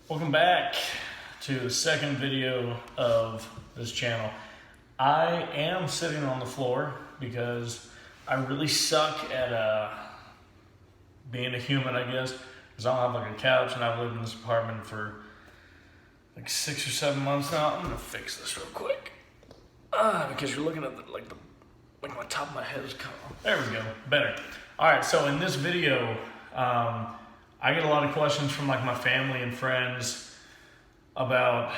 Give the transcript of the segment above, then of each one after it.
Welcome back to the second video of this channel. I am sitting on the floor because I really suck at being a human, I guess, because I don't have like a couch and I've lived in this apartment for like 6 or 7 months now. I'm gonna fix this real quick because you're looking at like my top of my head is cut off. There we go, better. All right, so in this video, I get a lot of questions from like my family and friends about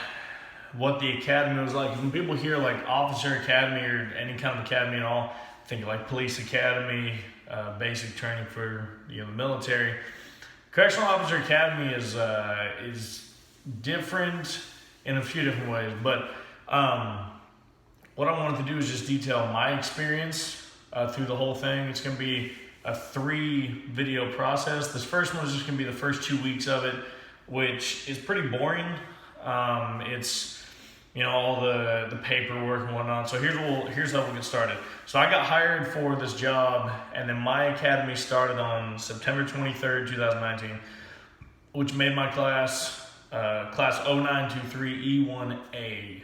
what the academy was like. When people hear like officer academy or any kind of academy at all, think like police academy, basic training for the military. Correctional officer academy is different in a few different ways, but what I wanted to do is just detail my experience through the whole thing. It's going to be a 3-video process. This first one is just going to be the first 2 weeks of it, which is pretty boring. It's all the paperwork and whatnot. So here's how we'll get started. So I got hired for this job, and then my academy started on September 23rd, 2019, which made my class 0923 E1A.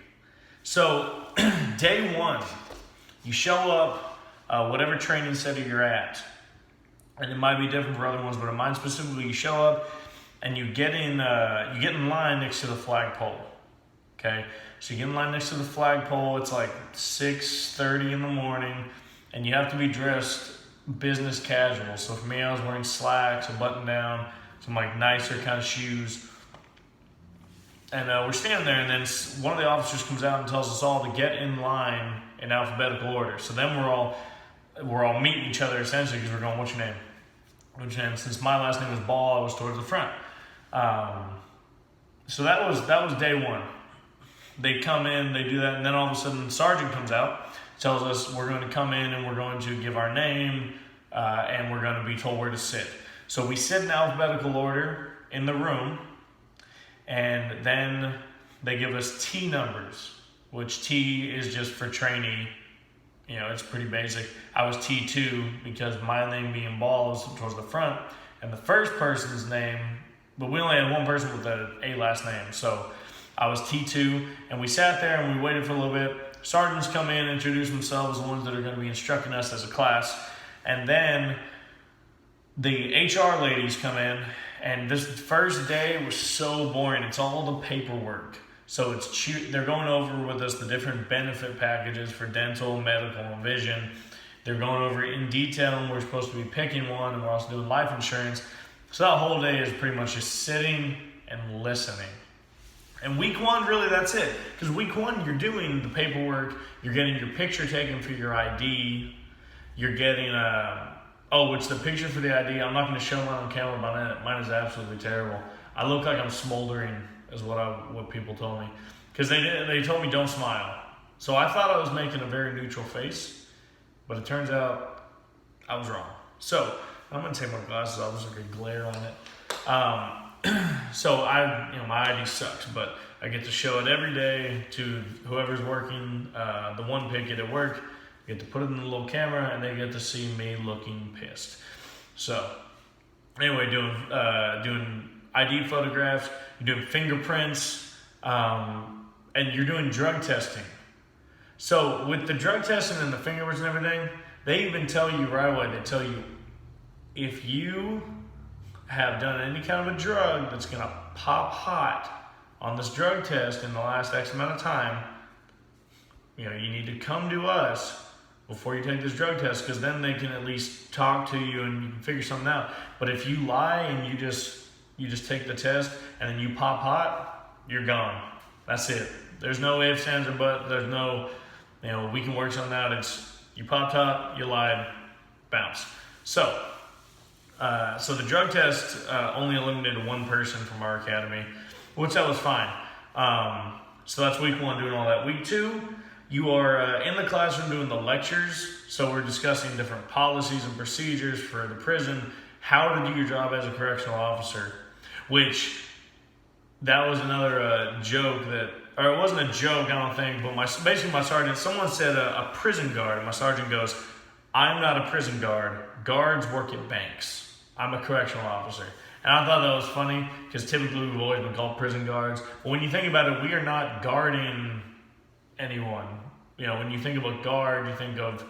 So day one, you show up, whatever training center you're at, and it might be different for other ones, but in mine specifically, you show up and you get in line next to the flagpole. Okay, so you get in line next to the flagpole. It's like 6:30 in the morning, and you have to be dressed business casual. So for me, I was wearing slacks, a button down, some like nicer kind of shoes. And we're standing there, and then one of the officers comes out and tells us all to get in line in alphabetical order. So then we're all meeting each other essentially because we're going, what's your name? What's your name? Since my last name was Ball, I was towards the front. So that was day one. They come in, they do that, and then all of a sudden the sergeant comes out, tells us we're going to come in and we're going to give our name, and we're going to be told where to sit. So we sit in alphabetical order in the room, and then they give us T numbers, which T is just for trainee. It's pretty basic. I was T2 because my name being Ball is towards the front, and the first person's name, but we only had one person with a last name, so I was T2, and we sat there and we waited for a little bit. Sergeants come in, introduce themselves, the ones that are going to be instructing us as a class, and then the HR ladies come in, and this first day was so boring. It's all the paperwork. So they're going over with us the different benefit packages for dental, medical, and vision. They're going over it in detail, and we're supposed to be picking one, and we're also doing life insurance. So that whole day is pretty much just sitting and listening. And week one, really, that's it. Because week one, you're doing the paperwork, you're getting your picture taken for your ID, you're getting which the picture for the ID, I'm not going to show mine on camera, but mine is absolutely terrible. I look like I'm smoldering, is what people told me. Because they told me don't smile. So I thought I was making a very neutral face, but it turns out I was wrong. So I'm going to take my glasses off, there's like a glare on it. So my ID sucks, but I get to show it every day to whoever's working the one picket at work. I get to put it in the little camera, and they get to see me looking pissed. So anyway, doing ID photographs, you're doing fingerprints, and you're doing drug testing. So with the drug testing and the fingerprints and everything, they even tell you right away, they tell you, if you have done any kind of a drug that's going to pop hot on this drug test in the last X amount of time, you need to come to us before you take this drug test, because then they can at least talk to you and you can figure something out. But if you lie and you just take the test and then you pop hot, you're gone. That's it. There's no ifs, ands, or buts. There's no, we can work something out. It's you popped hot, you lied, bounce. So the drug test only eliminated one person from our academy, which that was fine. So that's week one, doing all that. Week two, you are in the classroom doing the lectures. So we're discussing different policies and procedures for the prison, how to do your job as a correctional officer, which that was another joke or it wasn't a joke, I don't think, but basically my sergeant, someone said a prison guard, and my sergeant goes, I'm not a prison guard. Guards work at banks. I'm a correctional officer. And I thought that was funny because typically we've always been called prison guards. But when you think about it, we are not guarding anyone. You know, when you think of a guard, you think of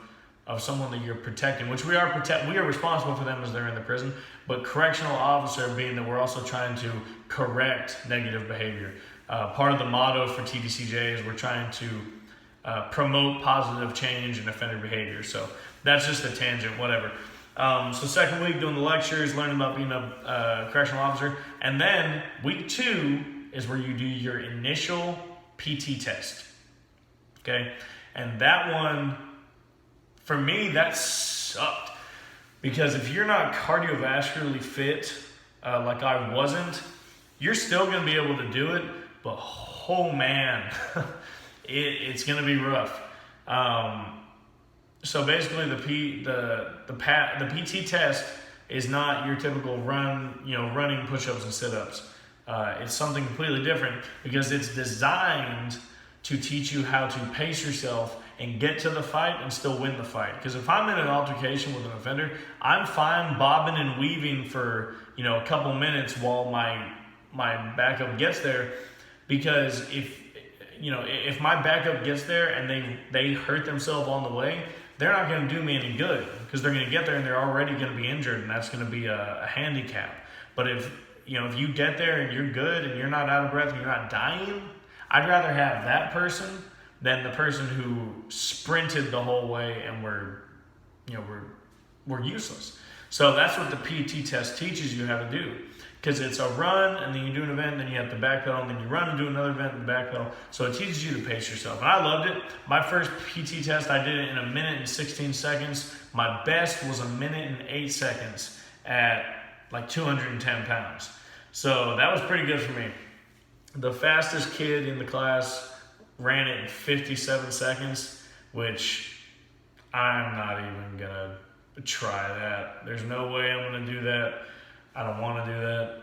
someone that you're protecting, which we are responsible for them as they're in the prison. But correctional officer being that we're also trying to correct negative behavior. Part of the motto for TDCJ is we're trying to promote positive change in offender behavior. So that's just a tangent, whatever. So second week doing the lectures, learning about being a correctional officer. And then week 2 is where you do your initial PT test. Okay? And that one, for me, that sucked. Because if you're not cardiovascularly fit, like I wasn't, you're still going to be able to do it. But, oh man, it's going to be rough. So basically, the PT test is not your typical running push-ups and sit-ups. It's something completely different because it's designed to teach you how to pace yourself and get to the fight and still win the fight. Because if I'm in an altercation with an offender, I'm fine bobbing and weaving for a couple minutes while my backup gets there. Because if my backup gets there and they hurt themselves on the way, they're not going to do me any good because they're going to get there and they're already going to be injured, and that's going to be a handicap. But if you get there and you're good and you're not out of breath and you're not dying, I'd rather have that person than the person who sprinted the whole way and we're useless. So that's what the PT test teaches you how to do. Because it's a run, and then you do an event, and then you have to backpedal, and then you run and do another event and backpedal. So it teaches you to pace yourself. And I loved it. My first PT test, I did it in 1 minute and 16 seconds. My best was 1 minute and 8 seconds at like 210 pounds. So that was pretty good for me. The fastest kid in the class ran it in 57 seconds, which I'm not even going to try that. There's no way I'm going to do that. I don't want to do that.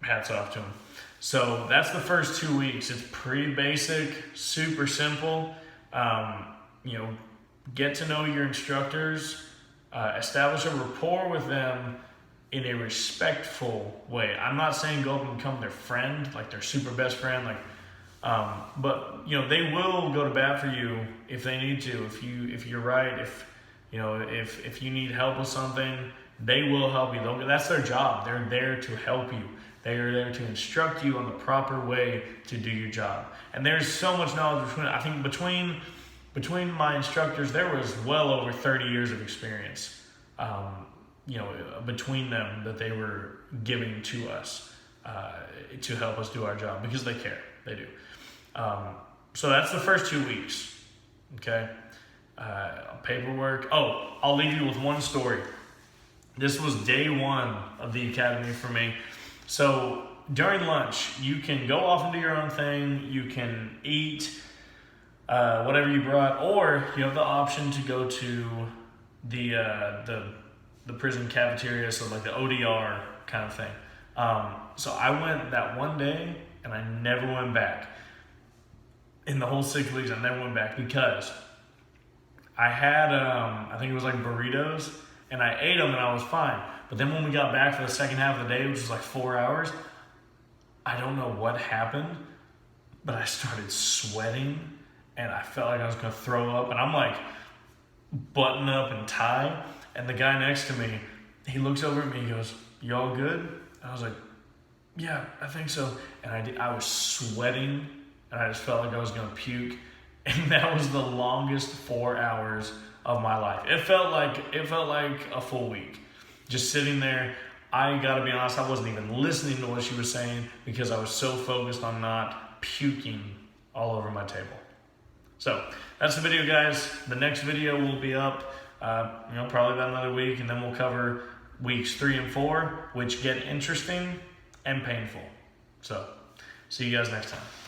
Hats off to him. So that's the first 2 weeks. It's pretty basic, super simple. Get to know your instructors, establish a rapport with them in a respectful way. I'm not saying go up and become their friend, like their super best friend, but they will go to bat for you if they need to. If you're right, if you need help with something, they will help you. That's their job. They're there to help you. They are there to instruct you on the proper way to do your job. And there's so much knowledge between my instructors, there was well over 30 years of experience, between them that they were giving to us to help us do our job because they care. They do. So that's the first 2 weeks. Okay. Paperwork. Oh, I'll leave you with one story. This was day 1 of the academy for me. So during lunch, you can go off and do your own thing. You can eat whatever you brought, or you have the option to go to the prison cafeteria, so like the ODR kind of thing. So I went that one day, and I never went back. In the whole 6 weeks, I never went back because I had, I think it was like burritos, and I ate them and I was fine. But then when we got back for the second half of the day, which was like 4 hours, I don't know what happened, but I started sweating and I felt like I was going to throw up. And I'm like button up and tie. And the guy next to me, he looks over at me, he goes, "You all good?" And I was like, "Yeah, I think so." And I was sweating and I just felt like I was going to puke. And that was the longest 4 hours of my life. It felt like a full week. Just sitting there. I gotta be honest, I wasn't even listening to what she was saying because I was so focused on not puking all over my table. So that's the video, guys. The next video will be up, probably about another week, and then we'll cover weeks 3 and 4, which get interesting and painful. So see you guys next time.